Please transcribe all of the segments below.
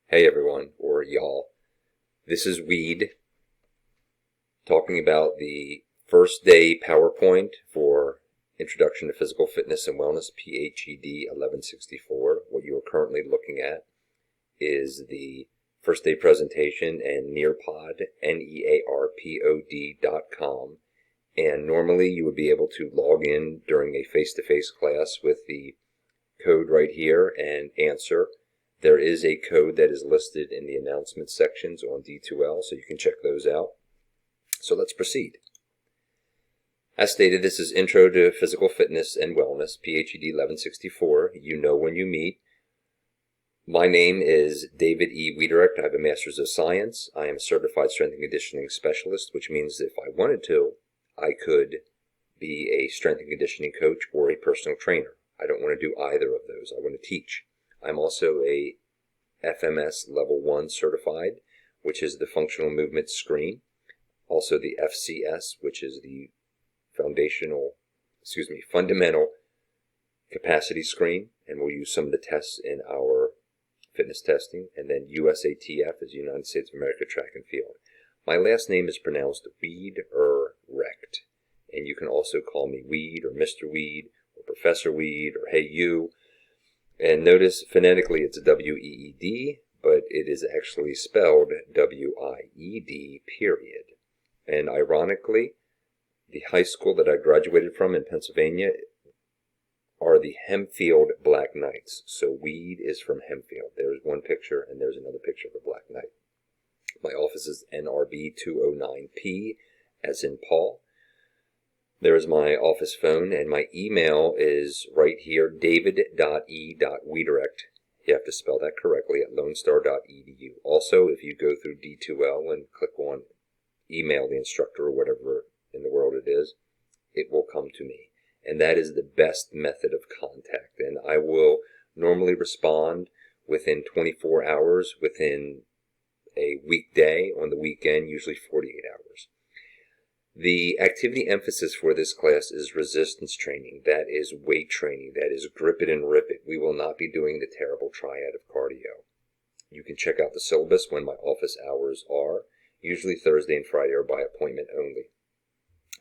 Hey everyone, or y'all. This is Weed talking about the first day PowerPoint for Introduction to Physical Fitness and Wellness, PHED 1164. What you are currently looking at is the first day presentation and Nearpod, NEARPOD.com. And normally you would be able to log in during a face-to-face class with the code right here and answer. There is a code that is listed in the announcement sections on D2L, so you can check those out. So let's proceed. As stated, this is Intro to Physical Fitness and Wellness, PHED 1164. You know when you meet. My name is David E. Wiedericht. I have a Master's of Science. I am a Certified Strength and Conditioning Specialist, which means if I wanted to, I could be a strength and conditioning coach or a personal trainer. I don't want to do either of those. I want to teach. I'm also a FMS Level 1 certified, which is the Functional Movement Screen. Also the FCS, which is the Fundamental Capacity Screen, and we'll use some of the tests in our fitness testing. And then USATF is United States of America Track and Field. My last name is pronounced Wiedericht, and you can also call me Weed or Mr. Weed or Professor Weed or Hey You. And notice phonetically it's W-E-E-D, but it is actually spelled W-I-E-D, period. And ironically, the high school that I graduated from in Pennsylvania are the Hempfield Black Knights. So Weed is from Hempfield. There's one picture, and there's another picture of a Black Knight. My office is NRB 209P, as in Paul. There is my office phone, and my email is right here, david.e.wiedericht. You have to spell that correctly at lonestar.edu. Also, if you go through D2L and click on email the instructor or whatever in the world it is, it will come to me. And that is the best method of contact. And I will normally respond within 24 hours, within a weekday, on the weekend, usually 48 hours. The activity emphasis for this class is resistance training. That is weight training. That is grip it and rip it. We will not be doing the terrible triad of cardio. You can check out the syllabus when my office hours are. Usually Thursday and Friday are by appointment only.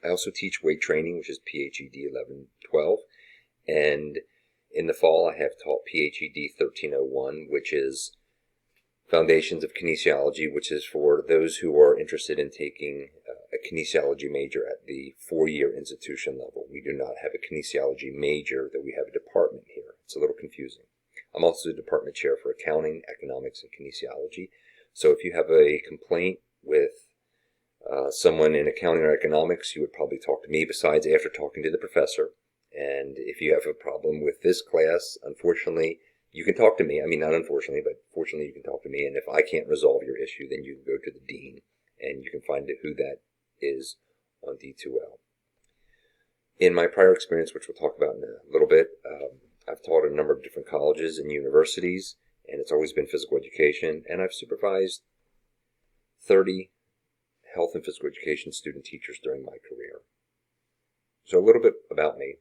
I also teach weight training, which is PHED 1112. And in the fall, I have taught PHED 1301, which is Foundations of Kinesiology, which is for those who are interested in taking a kinesiology major at the 4-year institution level. We do not have a kinesiology major, though we have a department here. It's a little confusing. I'm also the department chair for accounting, economics, and kinesiology. So if you have a complaint with someone in accounting or economics, you would probably talk to me, besides after talking to the professor. And if you have a problem with this class, unfortunately, you can talk to me. I mean, not unfortunately, but fortunately you can talk to me. And if I can't resolve your issue, then you can go to the dean, and you can find out who that is on D2L. In my prior experience, which we'll talk about in a little bit, I've taught a number of different colleges and universities, and it's always been physical education. And I've supervised 30 health and physical education student teachers during my career. So a little bit about me.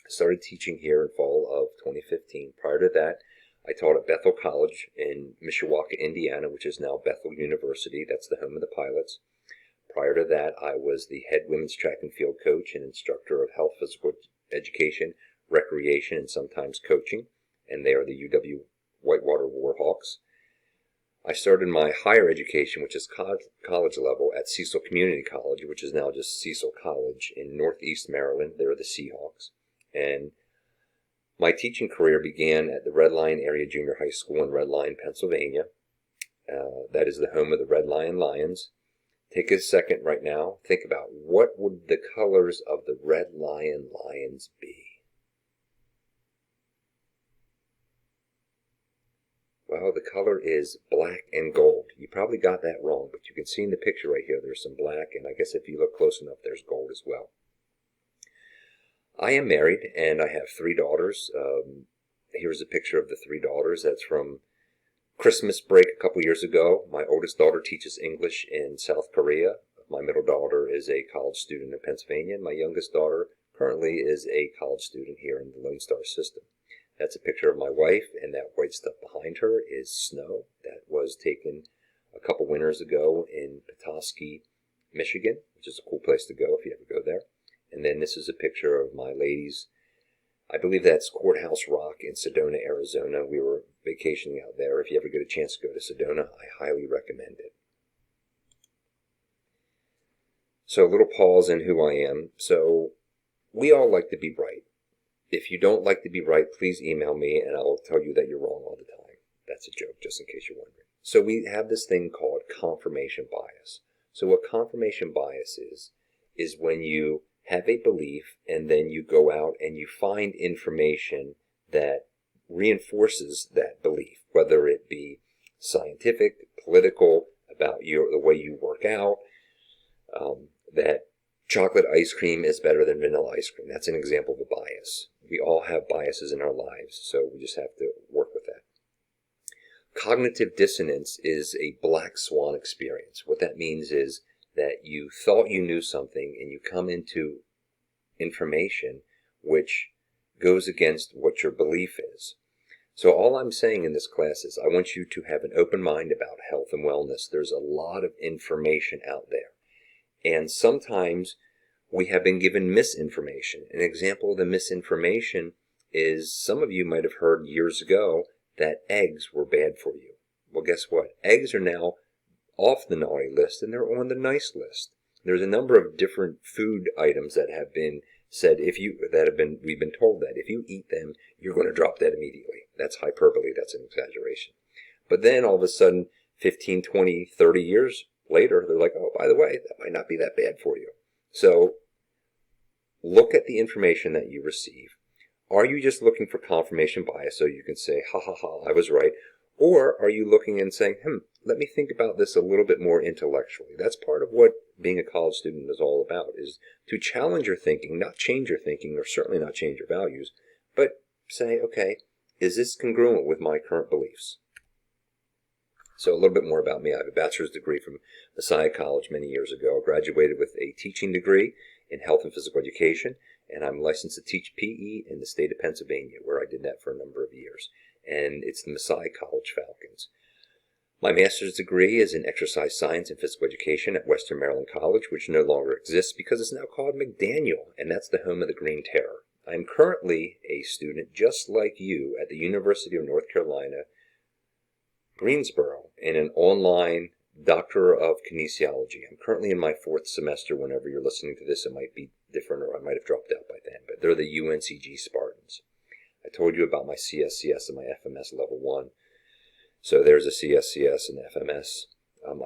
I started teaching here in fall of 2015. Prior to that, I taught at Bethel College in Mishawaka, Indiana, which is now Bethel University. That's the home of the Pilots. Prior to that, I was the head women's track and field coach and instructor of health, physical education, recreation, and sometimes coaching. And they are the UW Whitewater Warhawks. I started my higher education, which is college level, at Cecil Community College, which is now just Cecil College in Northeast Maryland. They're the Seahawks. And my teaching career began at the Red Lion Area Junior High School in Red Lion, Pennsylvania. That is the home of the Red Lion Lions. Take a second right now. Think about what would the colors of the Red Lion Lions be? Well, the color is black and gold. You probably got that wrong, but you can see in the picture right here, there's some black, and I guess if you look close enough, there's gold as well. I am married, and I have 3 daughters. Here's a picture of the 3 daughters. That's from Christmas break a couple years ago. My oldest daughter teaches English in South Korea. My middle daughter is a college student in Pennsylvania, and my youngest daughter currently is a college student here in the Lone Star system. That's a picture of my wife, and that white stuff behind her is snow. That was taken a couple winters ago in Petoskey, Michigan, which is a cool place to go if you ever go there. And then this is a picture of my ladies. I believe that's Courthouse Rock in Sedona, Arizona. We were vacationing out there. If you ever get a chance to go to Sedona, I highly recommend it. So a little pause in who I am. So we all like to be right. If you don't like to be right, please email me and I'll tell you that you're wrong all the time. That's a joke, just in case you're wondering. So we have this thing called confirmation bias. So what confirmation bias is when you have a belief and then you go out and you find information that reinforces that belief, whether it be scientific, political, about the way you work out, that chocolate ice cream is better than vanilla ice cream. That's an example of a bias. We all have biases in our lives, so we just have to work with that. Cognitive dissonance is a black swan experience. What that means is that you thought you knew something and you come into information which goes against what your belief is. So all I'm saying in this class is I want you to have an open mind about health and wellness. There's a lot of information out there. And sometimes we have been given misinformation. An example of the misinformation is some of you might have heard years ago that eggs were bad for you. Well, guess what? Eggs are now off the naughty list and they're on the nice list. There's a number of different food items that have been said we've been told that if you eat them, you're going to drop dead immediately. That's hyperbole. That's an exaggeration. But then all of a sudden, 15, 20, 30 years later, they're like, oh, by the way, that might not be that bad for you. So look at the information that you receive. Are you just looking for confirmation bias so you can say, ha ha ha, I was right? Or are you looking and saying, let me think about this a little bit more intellectually? That's part of what being a college student is all about, is to challenge your thinking, not change your thinking, or certainly not change your values, but say, okay, is this congruent with my current beliefs? So a little bit more about me. I have a bachelor's degree from Messiah College many years ago. I graduated with a teaching degree in health and physical education, and I'm licensed to teach PE in the state of Pennsylvania, where I did that for a number of years. And it's the Messiah College Falcons. My master's degree is in exercise science and physical education at Western Maryland College, which no longer exists because it's now called McDaniel, and that's the home of the Green Terror. I'm currently a student, just like you, at the University of North Carolina, Greensboro, in an online Doctor of Kinesiology. I'm currently in my 4th semester. Whenever you're listening to this, it might be different, or I might have dropped out by then, but they're the UNCG Spartans. I told you about my CSCS and my FMS level 1. So there's a CSCS and FMS.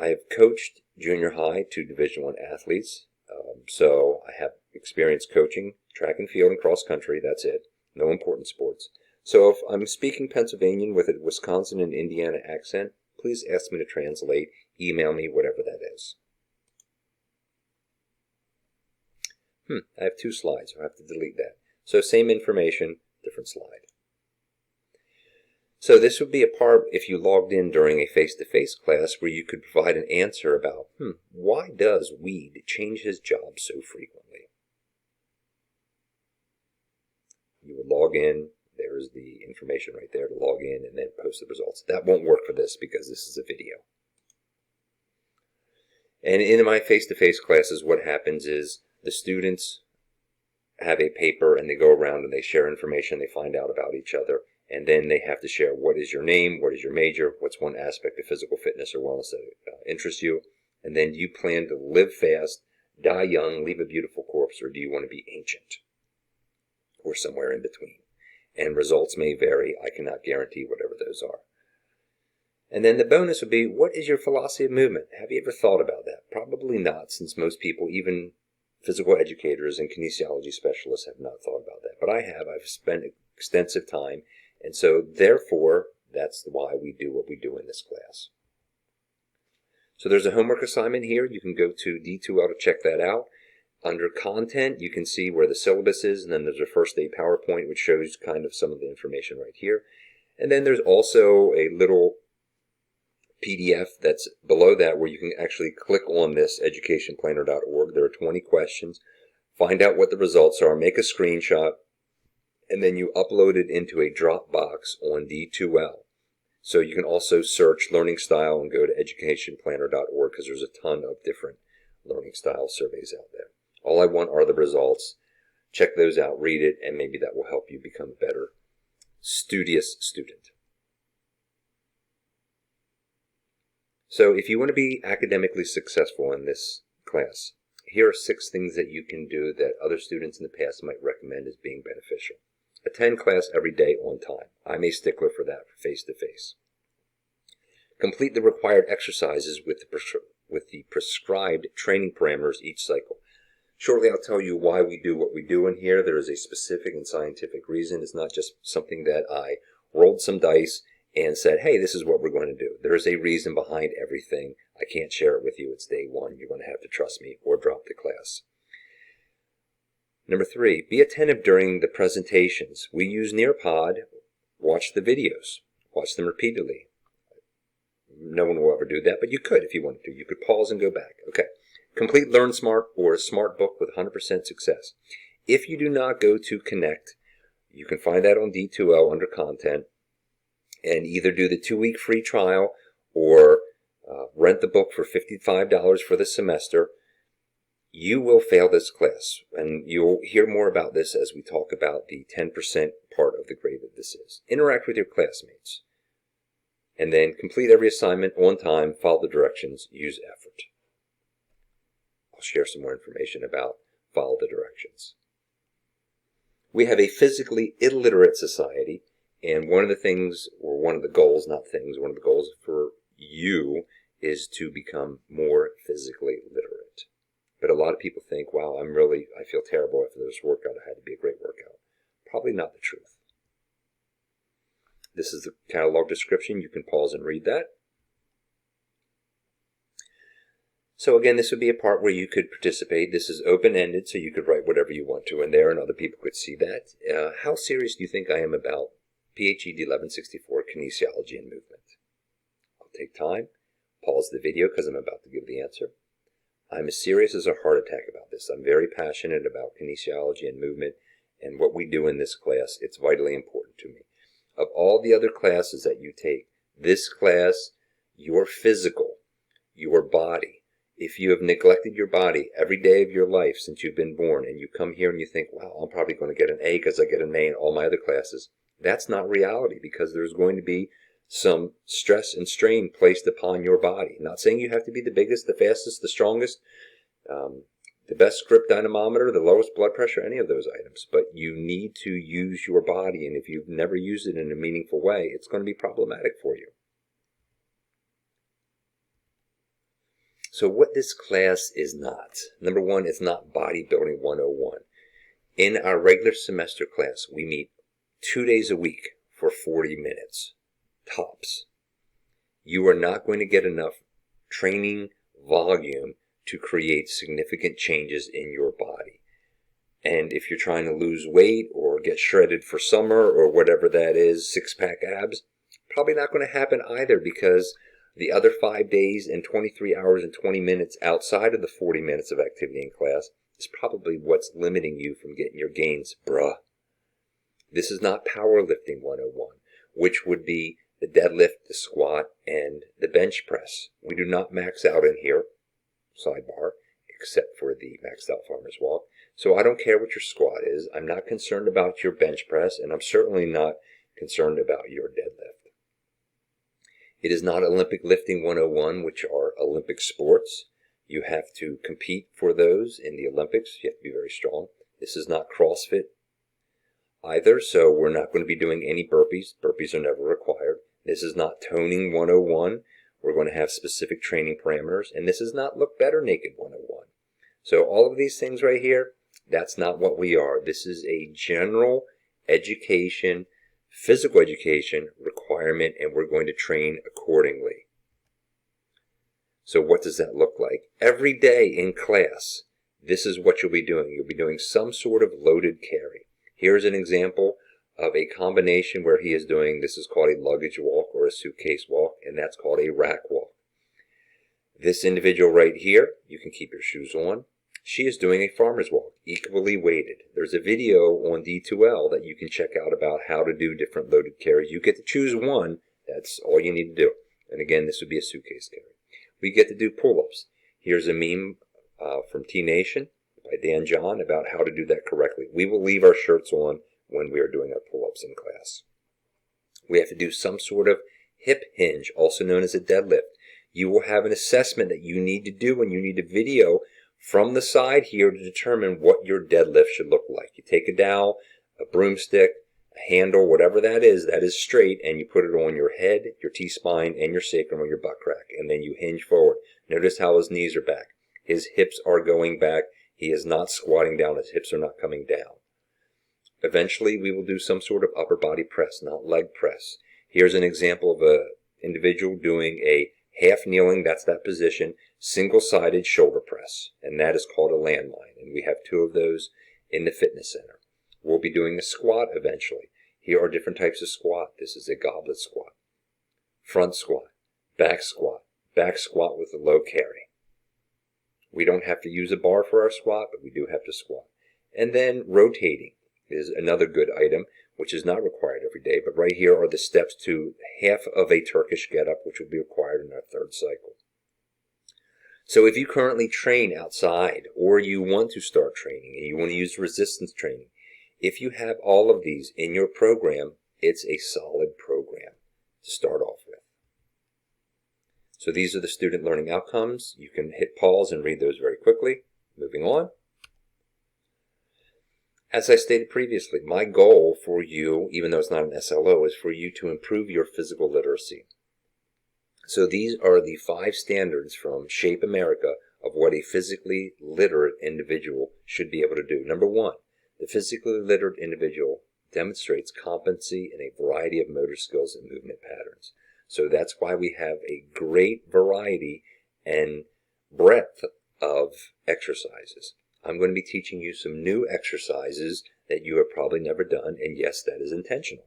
I have coached junior high to Division I athletes. So I have experience coaching track and field and cross country. That's it. No important sports. So if I'm speaking Pennsylvanian with a Wisconsin and Indiana accent, please ask me to translate. Email me, whatever that is. I have 2 slides. I'll have to delete that. So same information, different slide. So this would be a part, if you logged in during a face-to-face class, where you could provide an answer about, why does weed change his job so frequently? You would log in. There's the information right there to log in and then post the results. That won't work for this because this is a video. And in my face-to-face classes, what happens is the students have a paper and they go around and they share information. They find out about each other. And then they have to share, what is your name, what is your major, what's one aspect of physical fitness or wellness that interests you, and then do you plan to live fast, die young, leave a beautiful corpse, or do you want to be ancient, or somewhere in between? And results may vary. I cannot guarantee whatever those are. And then the bonus would be, what is your philosophy of movement? Have you ever thought about that? Probably not, since most people, even physical educators and kinesiology specialists, have not thought about that. But I have. I've spent extensive time. And so, therefore, that's why we do what we do in this class. So there's a homework assignment here. You can go to D2L to check that out. Under content, you can see where the syllabus is, and then there's a first aid PowerPoint, which shows kind of some of the information right here. And then there's also a little PDF that's below that where you can actually click on this, educationplanner.org. There are 20 questions. Find out what the results are, make a screenshot, and then you upload it into a Dropbox on D2L. So you can also search learning style and go to educationplanner.org because there's a ton of different learning style surveys out there. All I want are the results. Check those out, read it, and maybe that will help you become a better, studious student. So if you want to be academically successful in this class, here are 6 things that you can do that other students in the past might recommend as being beneficial. Attend class every day on time. I'm a stickler for that, for face-to-face. Complete the required exercises with the prescribed training parameters each cycle. Shortly, I'll tell you why we do what we do in here. There is a specific and scientific reason. It's not just something that I rolled some dice and said, hey, this is what we're going to do. There is a reason behind everything. I can't share it with you. It's day 1. You're going to have to trust me or drop the class. Number 3, be attentive during the presentations. We use Nearpod. Watch the videos. Watch them repeatedly. No one will ever do that, but you could if you wanted to. You could pause and go back. Okay. Complete Learn Smart or a Smart Book with 100% success. If you do not go to Connect, you can find that on D2L under Content and either do the 2-week free trial or rent the book for $55 for the semester. You will fail this class, and you'll hear more about this as we talk about the 10% part of the grade that this is. Interact with your classmates, and then complete every assignment on time, follow the directions, use effort. I'll share some more information about follow the directions. We have a physically illiterate society, and one of the things, or one of the goals, not things, one of the goals for you is to become more physically literate. But a lot of people think, wow, I feel terrible after this workout. It had to be a great workout. Probably not the truth. This is the catalog description. You can pause and read that. So again, this would be a part where you could participate. This is open-ended, so you could write whatever you want to in there, and other people could see that. How serious do you think I am about PHED 1164, kinesiology and movement? I'll take time, pause the video because I'm about to give the answer. I'm as serious as a heart attack about this. I'm very passionate about kinesiology and movement and what we do in this class. It's vitally important to me. Of all the other classes that you take, this class, your physical, your body, if you have neglected your body every day of your life since you've been born and you come here and you think, wow, I'm probably going to get an A because I get an A in all my other classes, that's not reality because there's going to be some stress and strain placed upon your body. I'm not saying you have to be the biggest, the fastest, the strongest, the best grip dynamometer, the lowest blood pressure, any of those items, but you need to use your body, and if you've never used it in a meaningful way, it's going to be problematic for you. So what this class is not, number 1, it's not bodybuilding 101. In our regular semester class, we meet 2 days a week for 40 minutes, tops. You are not going to get enough training volume to create significant changes in your body. And if you're trying to lose weight or get shredded for summer or whatever that is, 6-pack abs, probably not going to happen either because the other 5 days and 23 hours and 20 minutes outside of the 40 minutes of activity in class is probably what's limiting you from getting your gains, bruh. This is not powerlifting 101, which would be the deadlift, the squat, and the bench press. We do not max out in here, sidebar, except for the maxed out farmer's walk. So I don't care what your squat is. I'm not concerned about your bench press, and I'm certainly not concerned about your deadlift. It is not Olympic lifting 101, which are Olympic sports. You have to compete for those in the Olympics. You have to be very strong. This is not CrossFit either, so we're not going to be doing any burpees. Burpees are never required. This is not toning 101. We're going to have specific training parameters, and this is not look better naked 101. So all of these things right here, that's not what we are. This is a general education, physical education requirement, and we're going to train accordingly. So what does that look like? Every day in class, this is what you'll be doing. You'll be doing some sort of loaded carry. Here's an example of a combination where he is doing, this is called a luggage walk or a suitcase walk, and that's called a rack walk. This individual right here, you can keep your shoes on. She is doing a farmer's walk, equally weighted. There's a video on D2L that you can check out about how to do different loaded carries. You get to choose one, That's all you need to do. And again, this would be a suitcase carry. We get to do pull-ups. Here's a meme from T-Nation by Dan John about how to do that correctly. We will leave our shirts on when we are doing our pull-ups in class. We have to do some sort of hip hinge, also known as a deadlift. You will have an assessment that you need to do, and you need a video from the side here to determine what your deadlift should look like. You take a dowel, a broomstick, a handle, whatever that is straight, and you put it on your head, your T-spine, and your sacrum or your butt crack, and then you hinge forward. Notice how his knees are back. His hips are going back. He is not squatting down. His hips are not coming down. Eventually, we will do some sort of upper body press, not leg press. Here's an example of an individual doing a half kneeling, that's that position, single-sided shoulder press, and that is called a landmine, and we have 2 of those in the fitness center. We'll be doing a squat eventually. Here are different types of squat. This is a goblet squat, front squat, back squat with a low carry. We don't have to use a bar for our squat, but we do have to squat. And then rotating is another good item, which is not required every day, but right here are the steps to half of a Turkish get-up, which will be required in our 3rd cycle. So if you currently train outside, or you want to start training, and you want to use resistance training, if you have all of these in your program, it's a solid program to start off with. So these are the student learning outcomes. You can hit pause and read those very quickly. Moving on. As I stated previously, my goal for you, even though it's not an SLO, is for you to improve your physical literacy. So these are the 5 standards from Shape America of what a physically literate individual should be able to do. Number 1, the physically literate individual demonstrates competency in a variety of motor skills and movement patterns. So that's why we have a great variety and breadth of exercises. I'm going to be teaching you some new exercises that you have probably never done, and yes, that is intentional.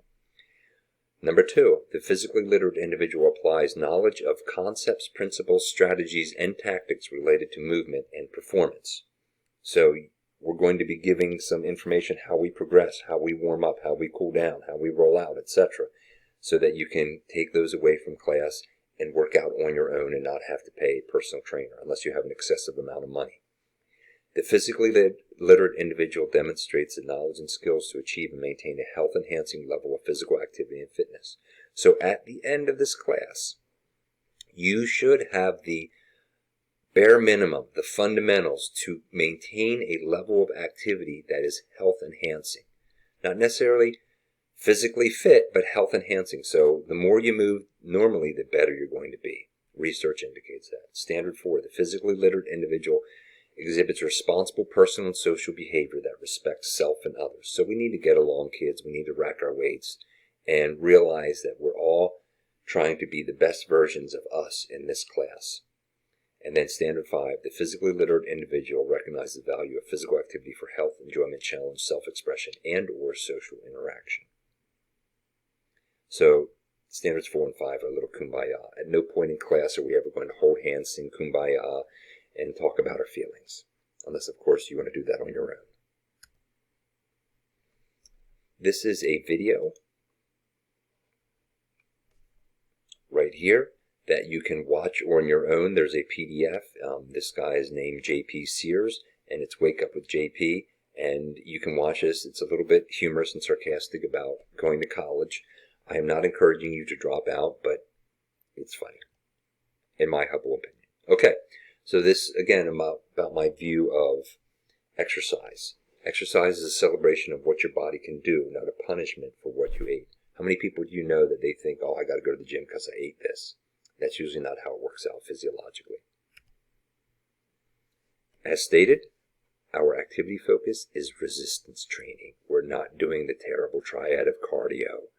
Number 2, the physically literate individual applies knowledge of concepts, principles, strategies, and tactics related to movement and performance. So we're going to be giving some information how we progress, how we warm up, how we cool down, how we roll out, etc., so that you can take those away from class and work out on your own and not have to pay a personal trainer unless you have an excessive amount of money. The physically literate individual demonstrates the knowledge and skills to achieve and maintain a health-enhancing level of physical activity and fitness. So at the end of this class, you should have the bare minimum, the fundamentals to maintain a level of activity that is health-enhancing. Not necessarily physically fit, but health-enhancing. So the more you move normally, the better you're going to be. Research indicates that. Standard 4, the physically literate individual exhibits responsible personal and social behavior that respects self and others. So we need to get along, kids. We need to rack our weights and realize that we're all trying to be the best versions of us in this class. And then standard 5, the physically literate individual recognizes the value of physical activity for health, enjoyment, challenge, self-expression, and or social interaction. So standards 4 and 5 are a little kumbaya. At no point in class are we ever going to hold hands, sing kumbaya, and talk about our feelings. Unless, of course, you want to do that on your own. This is a video right here that you can watch on your own. There's a PDF. This guy is named JP Sears, and it's Wake Up with JP. And you can watch this. It's a little bit humorous and sarcastic about going to college. I am not encouraging you to drop out, but it's funny, in my humble opinion. Okay, so this, again, about my view of exercise. Exercise is a celebration of what your body can do, not a punishment for what you ate. How many people do you know that they think, oh, I got to go to the gym because I ate this? That's usually not how it works out physiologically. As stated, our activity focus is resistance training. We're not doing the terrible triad of cardio.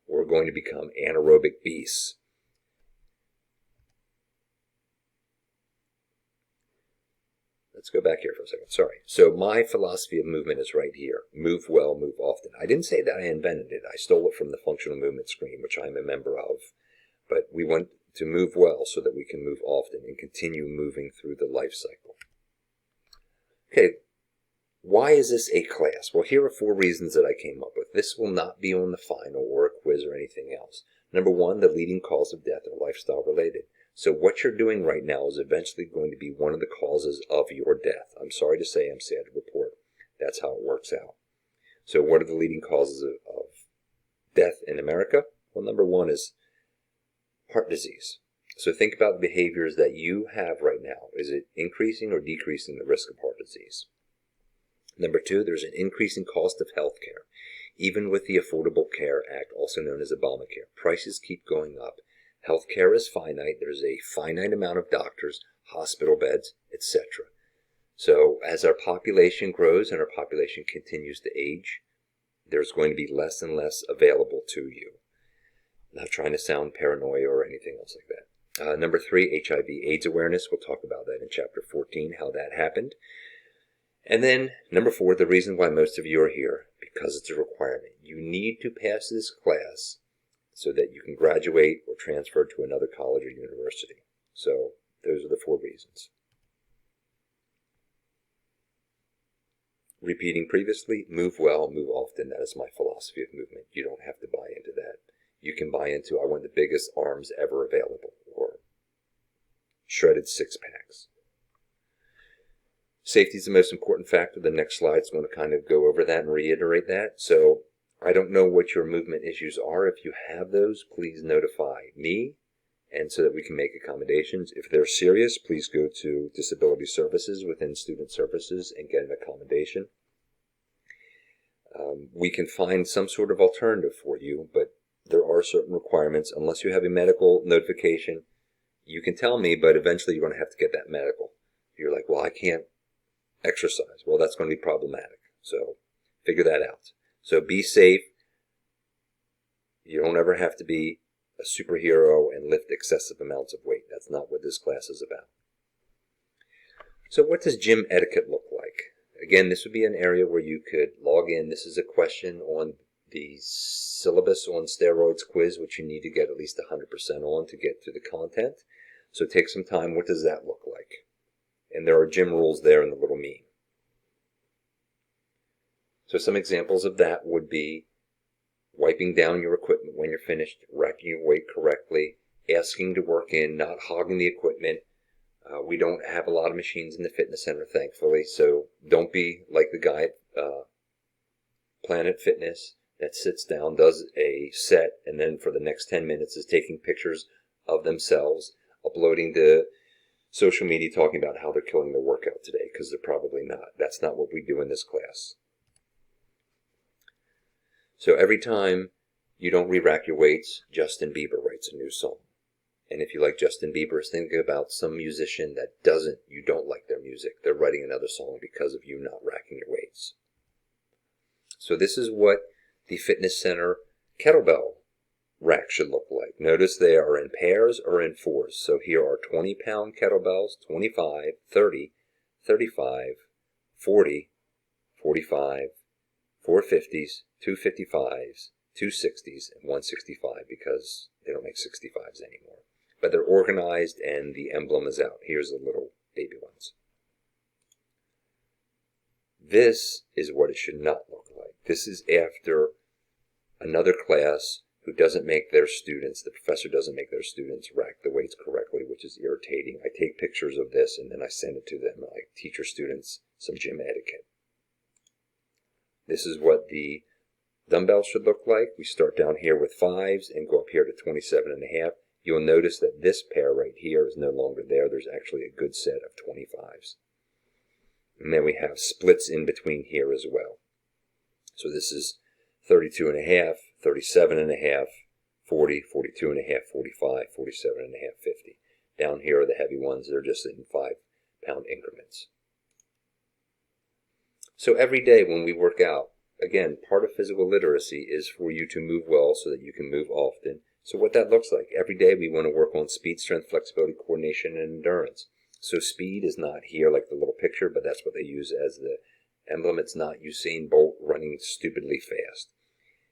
We're going to become anaerobic beasts. Let's go back here for a second. Sorry. So my philosophy of movement is right here. Move well, move often. I didn't say that I invented it. I stole it from the functional movement screen, which I'm a member of. But we want to move well so that we can move often and continue moving through the life cycle. Okay, why is this a class? Well, here are 4 reasons that I came up with. This will not be on the final or a quiz or anything else. Number one, the leading cause of death are lifestyle related. So what you're doing right now is eventually going to be one of the causes of your death. I'm sorry to say, I'm sad to report. That's how it works out. So what are the leading causes of death in America? Well, number one is heart disease. So think about the behaviors that you have right now. Is it increasing or decreasing the risk of heart disease? Number two, there's an increasing cost of health care. Even with the Affordable Care Act, also known as Obamacare, prices keep going up. Healthcare is finite. There's a finite amount of doctors, hospital beds, etc. So as our population grows and our population continues to age, there's going to be less and less available to you. Not trying to sound paranoia or anything else like that. Number three, HIV/AIDS awareness. We'll talk about that in chapter 14, how that happened. And then number four, the reason why most of you are here, because it's a requirement. You need to pass this class so that you can graduate or transfer to another college or university. So those are the four reasons. Repeating previously, move well, move often. That is my philosophy of movement. You don't have to buy into that. You can buy into, I want the biggest arms ever available, or shredded six packs. Safety is the most important factor. The next slide is going to kind of go over that and reiterate that. So I don't know what your movement issues are. If you have those, please notify me, and so that we can make accommodations. If they're serious, please go to Disability Services within Student Services and get an accommodation. We can find some sort of alternative for you, but there are certain requirements. Unless you have a medical notification, you can tell me, but eventually you're going to have to get that medical. You're like, well, I can't exercise. Well, that's going to be problematic. So figure that out. So be safe. You don't ever have to be a superhero and lift excessive amounts of weight. That's not what this class is about. So what does gym etiquette look like? Again, this would be an area where you could log in. This is a question on the syllabus on steroids quiz, which you need to get at least 100% on to get to the content. So take some time. What does that look like? And there are gym rules there in the little meme. So some examples of that would be wiping down your equipment when you're finished, racking your weight correctly, asking to work in, not hogging the equipment. We don't have a lot of machines in the fitness center, thankfully, so don't be like the guy at Planet Fitness that sits down, does a set, and then for the next 10 minutes is taking pictures of themselves, uploading to social media, talking about how they're killing their workout today, because they're probably not. That's not what we do in this class. So every time you don't re-rack your weights, Justin Bieber writes a new song. And if you like Justin Bieber, think about some musician that you don't like their music. They're writing another song because of you not racking your weights. So this is what the fitness center kettlebell rack should look like. Notice they are in pairs or in fours. So here are 20-pound kettlebells, 25, 30, 35, 40, 45, 450s, 255s, 260s, and 165 because they don't make 65s anymore. But they're organized and the emblem is out. Here's the little baby ones. This is what it should not look like. This is after another class who doesn't make their students, the professor doesn't make their students rack the weights correctly, which is irritating. I take pictures of this and then I send it to them. I teach your students some gym etiquette. This is what the dumbbells should look like. We start down here with 5s and go up here to 27.5. You'll notice that this pair right here is no longer there. There's actually a good set of 25s. And then we have splits in between here as well. So this is 32.5, 37.5, 40, 42.5, 45, 47.5, 50. Down here are the heavy ones. They're just in 5-pound increments. So every day when we work out, again, part of physical literacy is for you to move well so that you can move often. So what that looks like, every day we want to work on speed, strength, flexibility, coordination, and endurance. So speed is not here like the little picture, but that's what they use as the emblem. It's not Usain Bolt running stupidly fast.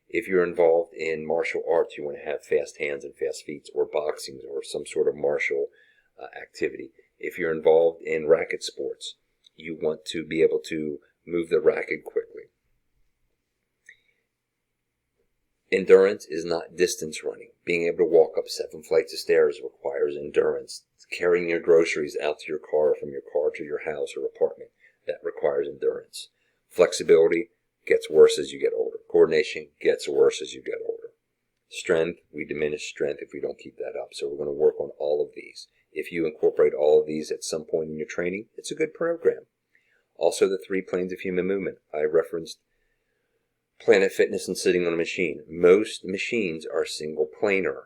If you're involved in martial arts, you want to have fast hands and fast feet, or boxing, or some sort of martial activity. If you're involved in racket sports, you want to be able to move the racket quickly. Endurance is not distance running. Being able to walk up 7 flights of stairs requires endurance. Carrying your groceries out to your car, from your car to your house or apartment, that requires endurance. Flexibility gets worse as you get older. Coordination gets worse as you get older. Strength, we diminish strength if we don't keep that up. So we're going to work on all of these. If you incorporate all of these at some point in your training, it's a good program. Also, the 3 planes of human movement. I referenced Planet Fitness and sitting on a machine. Most machines are single planar.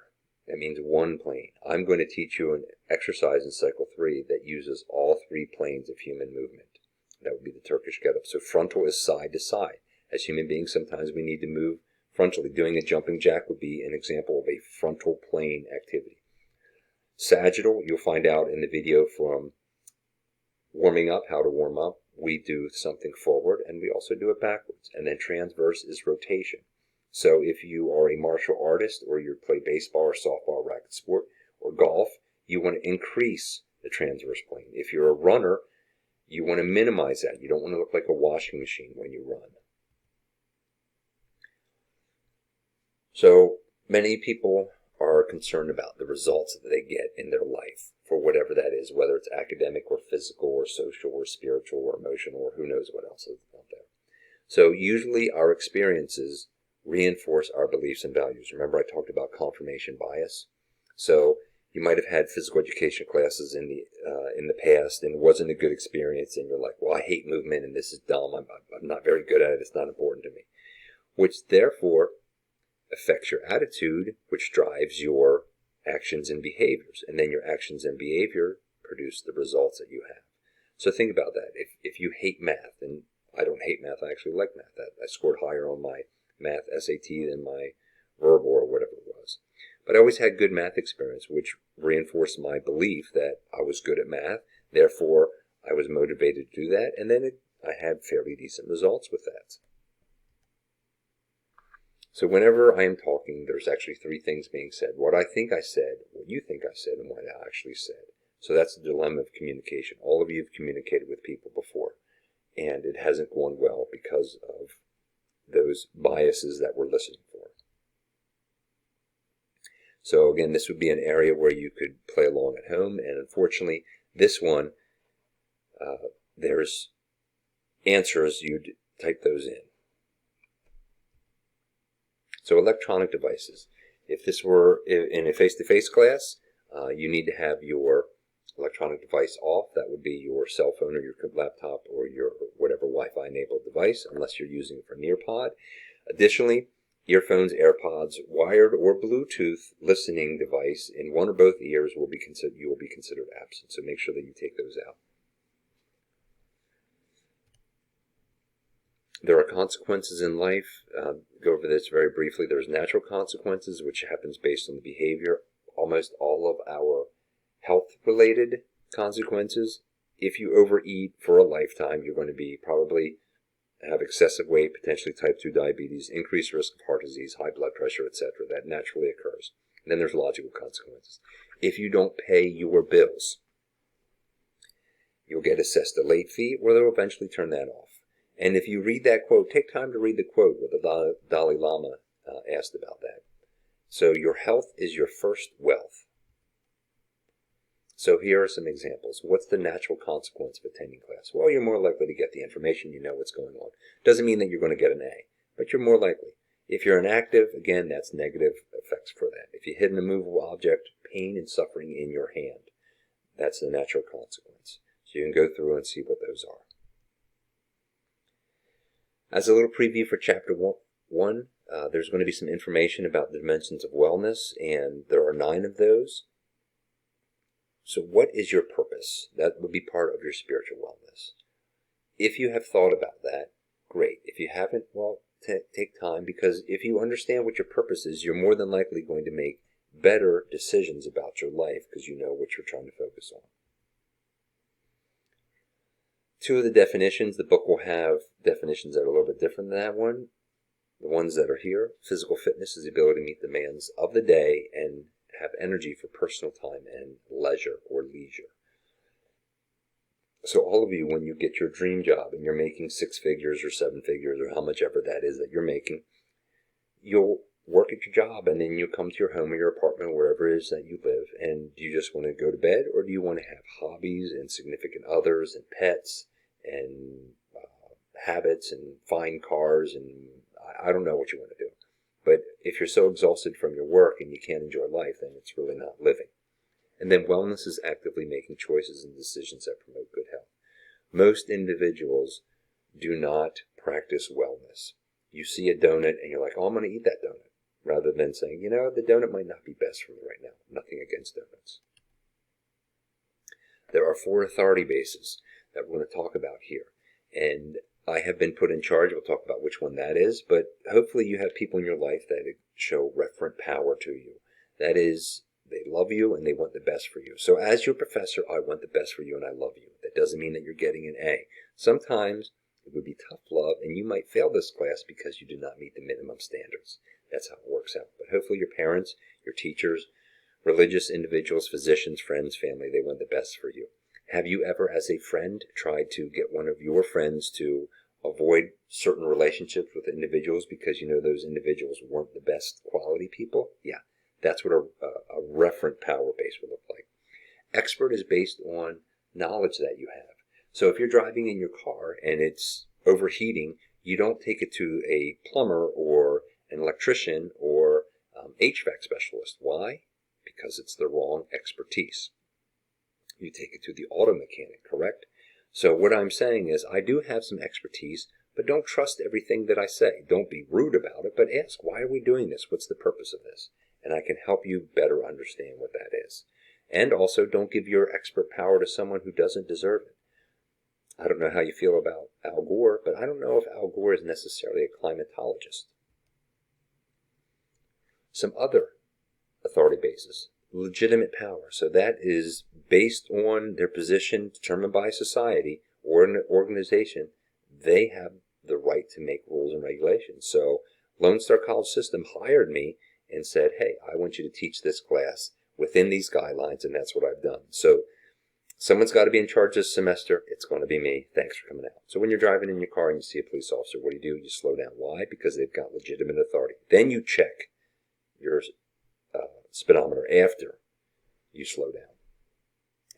That means one plane. I'm going to teach you an exercise in Cycle 3 that uses all 3 planes of human movement. That would be the Turkish get-up. So frontal is side to side. As human beings, sometimes we need to move frontally. Doing a jumping jack would be an example of a frontal plane activity. Sagittal, you'll find out in the video from warming up, how to warm up. We do something forward and we also do it backwards. And then transverse is rotation. So if you are a martial artist or you play baseball or softball, racket sport, or golf, you want to increase the transverse plane. If you're a runner, you want to minimize that. You don't want to look like a washing machine when you run. So many people are concerned about the results that they get in their life, for whatever that is, whether it's academic or physical or social or spiritual or emotional or who knows what else is out there. So usually our experiences reinforce our beliefs and values. Remember I talked about confirmation bias? So you might have had physical education classes in the past and it wasn't a good experience and you're like, well, I hate movement and this is dumb. I'm not very good at it. It's not important to me. Which therefore affects your attitude, which drives your actions and behaviors. And then your actions and behavior produce the results that you have. So think about that. If you hate math, and I don't hate math, I actually like math. I scored higher on my math SAT than my verbal or whatever it was. But I always had good math experience, which reinforced my belief that I was good at math. Therefore, I was motivated to do that. And then I had fairly decent results with that. So whenever I am talking, there's actually 3 things being said. What I think I said, what you think I said, and what I actually said. So that's the dilemma of communication. All of you have communicated with people before, and it hasn't gone well because of those biases that we're listening for. So again, this would be an area where you could play along at home, and unfortunately, this one, there's answers, you'd type those in. So electronic devices. If this were in a face-to-face class, you need to have your electronic device off. That would be your cell phone or your laptop or your whatever Wi-Fi enabled device, unless you're using it for Nearpod. Additionally, earphones, AirPods, wired or Bluetooth listening device in one or both ears will be considered absent. So make sure that you take those out. There are consequences in life. Go over this very briefly. There's natural consequences, which happens based on the behavior. Almost all of our health-related consequences. If you overeat for a lifetime, you're going to be probably have excessive weight, potentially type 2 diabetes, increased risk of heart disease, high blood pressure, etc. That naturally occurs. And then there's logical consequences. If you don't pay your bills, you'll get assessed a late fee, or they'll eventually turn that off. And if you read that quote, take time to read the quote where the Dalai Lama asked about that. So your health is your first wealth. So here are some examples. What's the natural consequence of attending class? Well, you're more likely to get the information, you know what's going on. Doesn't mean that you're going to get an A, but you're more likely. If you're inactive, again, that's negative effects for that. If you hit an immovable object, pain and suffering in your hand. That's the natural consequence. So you can go through and see what those are. As a little preview for Chapter 1, there's going to be some information about the dimensions of wellness, and there are 9 of those. So what is your purpose? That would be part of your spiritual wellness. If you have thought about that, great. If you haven't, well, take time, because if you understand what your purpose is, you're more than likely going to make better decisions about your life because you know what you're trying to focus on. 2 of the definitions, the book will have definitions that are a little bit different than that one. The ones that are here, physical fitness is the ability to meet the demands of the day and have energy for personal time and leisure or leisure. So all of you, when you get your dream job and you're making 6 figures or 7 figures or how much ever that is that you're making, you'll work at your job, and then you come to your home or your apartment, wherever it is that you live, and do you just want to go to bed, or do you want to have hobbies and significant others and pets and habits and fine cars, and I don't know what you want to do. But if you're so exhausted from your work and you can't enjoy life, then it's really not living. And then wellness is actively making choices and decisions that promote good health. Most individuals do not practice wellness. You see a donut and you're like, oh, I'm going to eat that donut, rather than saying, you know, the donut might not be best for me right now. Nothing against donuts. There are 4 authority bases that we're going to talk about here. And I have been put in charge. We'll talk about which one that is, but hopefully you have people in your life that show referent power to you. That is, they love you and they want the best for you. So as your professor, I want the best for you and I love you. That doesn't mean that you're getting an A. Sometimes it would be tough love and you might fail this class because you do not meet the minimum standards. That's how it works out. But hopefully your parents, your teachers, religious individuals, physicians, friends, family, they want the best for you. Have you ever, as a friend, tried to get one of your friends to avoid certain relationships with individuals because you know those individuals weren't the best quality people? Yeah, that's what a referent power base would look like. Expert is based on knowledge that you have. So if you're driving in your car and it's overheating, you don't take it to a plumber or an electrician or HVAC specialist. Why? Because it's the wrong expertise. You take it to the auto mechanic, correct? So what I'm saying is I do have some expertise, but don't trust everything that I say. Don't be rude about it, but ask, why are we doing this? What's the purpose of this? And I can help you better understand what that is. And also, don't give your expert power to someone who doesn't deserve it. I don't know how you feel about Al Gore, but I don't know if Al Gore is necessarily a climatologist. Some other authority bases. Legitimate power. So that is based on their position determined by society or an organization. They have the right to make rules and regulations. So Lone Star College System hired me and said, hey, I want you to teach this class within these guidelines, and that's what I've done. So someone's got to be in charge this semester. It's going to be me. Thanks for coming out. So when you're driving in your car and you see a police officer, what do? You slow down. Why? Because they've got legitimate authority. Then you check your speedometer after you slow down.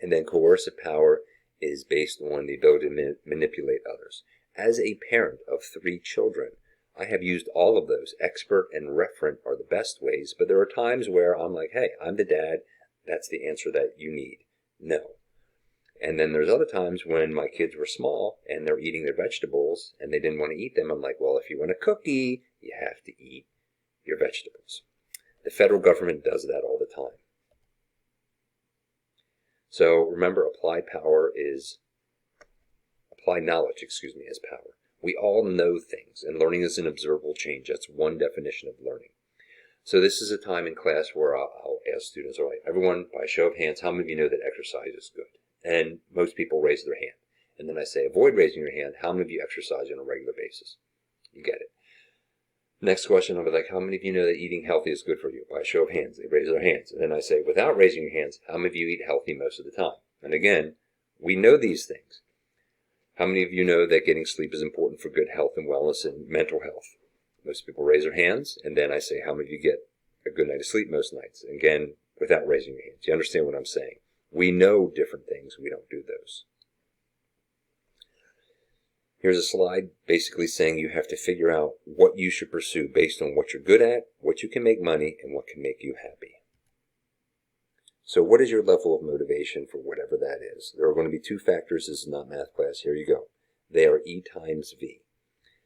And then coercive power is based on the ability to manipulate others. As a parent of 3 children, I have used all of those. Expert and referent are the best ways, but there are times where I'm like, hey, I'm the dad. That's the answer that you need. No. And then there's other times when my kids were small and they're eating their vegetables and they didn't want to eat them. I'm like, well, if you want a cookie, you have to eat your vegetables. The federal government does that all the time. So remember, applied knowledge is power. We all know things, and learning is an observable change. That's one definition of learning. So this is a time in class where I'll ask students, all right, everyone, by a show of hands, how many of you know that exercise is good? And most people raise their hand. And then I say, avoid raising your hand. How many of you exercise on a regular basis? You get it. Next question, I'll be like, how many of you know that eating healthy is good for you? By a show of hands, they raise their hands. And then I say, without raising your hands, how many of you eat healthy most of the time? And again, we know these things. How many of you know that getting sleep is important for good health and wellness and mental health? Most people raise their hands, and then I say, how many of you get a good night of sleep most nights? And again, without raising your hands. You understand what I'm saying? We know different things. We don't do those. Here's a slide basically saying you have to figure out what you should pursue based on what you're good at, what you can make money, and what can make you happy. So what is your level of motivation for whatever that is? There are going to be 2 factors. This is not math class. Here you go. They are E times V.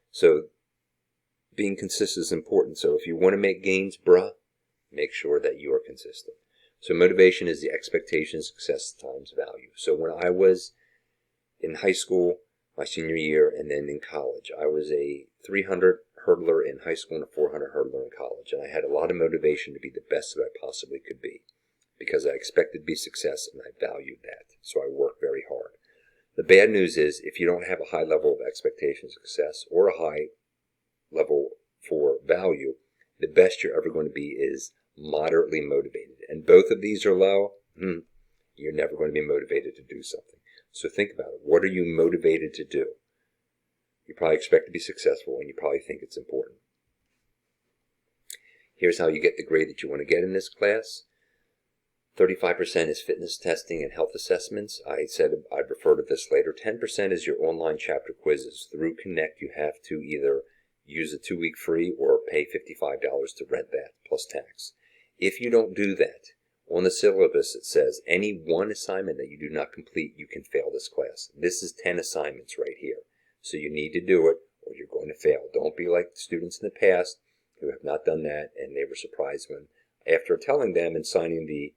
So being consistent is important. So if you want to make gains, make sure that you are consistent. So motivation is the expectation of success times value. So when I was in high school, my senior year, and then in college, I was a 300 hurdler in high school and a 400 hurdler in college. And I had a lot of motivation to be the best that I possibly could be because I expected to be success and I valued that. So I worked very hard. The bad news is if you don't have a high level of expectation of success or a high level for value, the best you're ever going to be is moderately motivated. And both of these are low, you're never going to be motivated to do something. So think about it. What are you motivated to do? You probably expect to be successful and you probably think it's important. Here's how you get the grade that you want to get in this class. 35% is fitness testing and health assessments. I said I'd refer to this later. 10% is your online chapter quizzes. Through Connect, you have to either use a 2-week free or pay $55 to rent that, plus tax. If you don't do that, on the syllabus it says any one assignment that you do not complete, you can fail this class. This is 10 assignments right here. So you need to do it or you're going to fail. Don't be like the students in the past who have not done that and they were surprised when, after telling them and signing the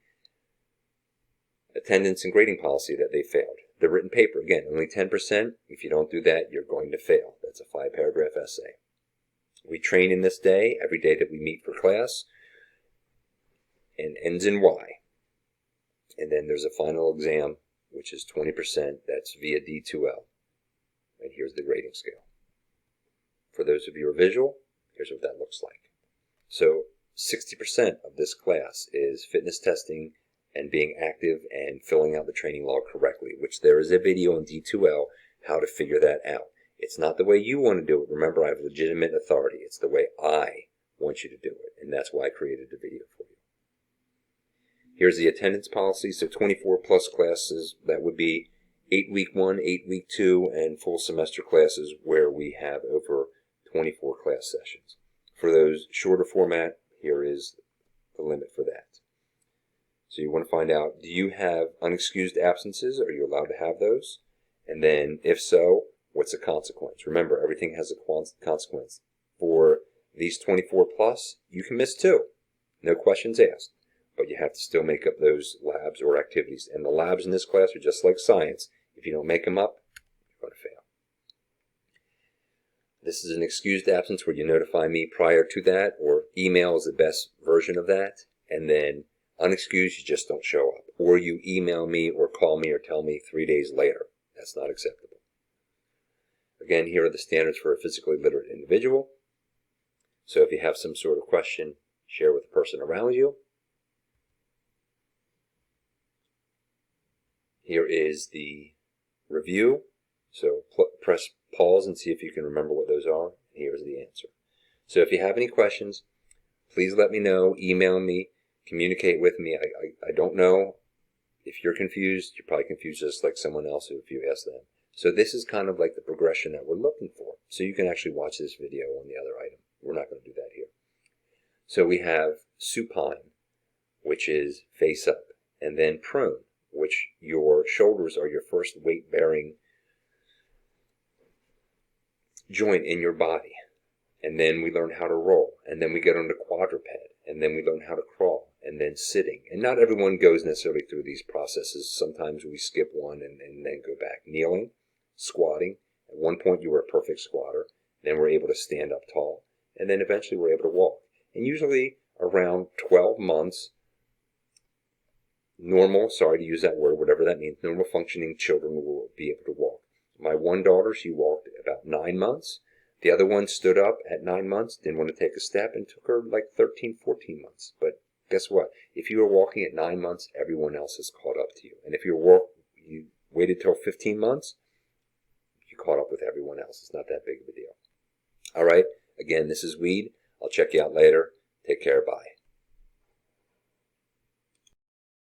attendance and grading policy, that they failed. The written paper, again, only 10%. If you don't do that, you're going to fail. That's a 5-paragraph essay. We train in this day, every day that we meet for class, and ends in Y. And then there's a final exam, which is 20%. That's via D2L. And here's the grading scale. For those of you who are visual, here's what that looks like. So 60% of this class is fitness testing and being active and filling out the training log correctly, which there is a video on D2L how to figure that out. It's not the way you want to do it. Remember, I have legitimate authority. It's the way I want you to do it, and that's why I created the video for you. Here's the attendance policy. So 24 plus classes, that would be 8-week 1, 8-week 2, and full semester classes where we have over 24 class sessions. For those shorter format, here is the limit for that. So you want to find out, do you have unexcused absences? Are you allowed to have those? And then, if so, what's the consequence? Remember, everything has a consequence. For these 24 plus, you can miss 2. No questions asked. But you have to still make up those labs or activities. And the labs in this class are just like science. If you don't make them up, you're going to fail. This is an excused absence where you notify me prior to that, or email is the best version of that. And then unexcused, you just don't show up. Or you email me or call me or tell me 3 days later. That's not acceptable. Again, here are the standards for a physically literate individual. So if you have some sort of question, share with the person around you. Here is the review. So press pause and see if you can remember what those are. Here's the answer. So if you have any questions, please let me know. Email me. Communicate with me. I don't know. If you're confused, you're probably confused just like someone else if you ask them. So this is kind of like the progression that we're looking for. So you can actually watch this video on the other item. We're not going to do that here. So we have supine, which is face up, and then prone, which your shoulders are your first weight-bearing joint in your body. And then we learn how to roll, and then we get on the quadruped, and then we learn how to crawl, and then sitting. And not everyone goes necessarily through these processes. Sometimes we skip one and then go back. Kneeling, squatting. At one point you were a perfect squatter. Then we're able to stand up tall. And then eventually we're able to walk. And usually around 12 months, normal, sorry to use that word, whatever that means, normal functioning children will be able to walk. My one daughter, she walked about 9 months. The other one stood up at 9 months, didn't want to take a step, and took her like 13, 14 months. But guess what? If you were walking at 9 months, everyone else has caught up to you. And if you waited till 15 months, you caught up with everyone else. It's not that big of a deal. All right. Again, this is Weed. I'll check you out later. Take care. Bye.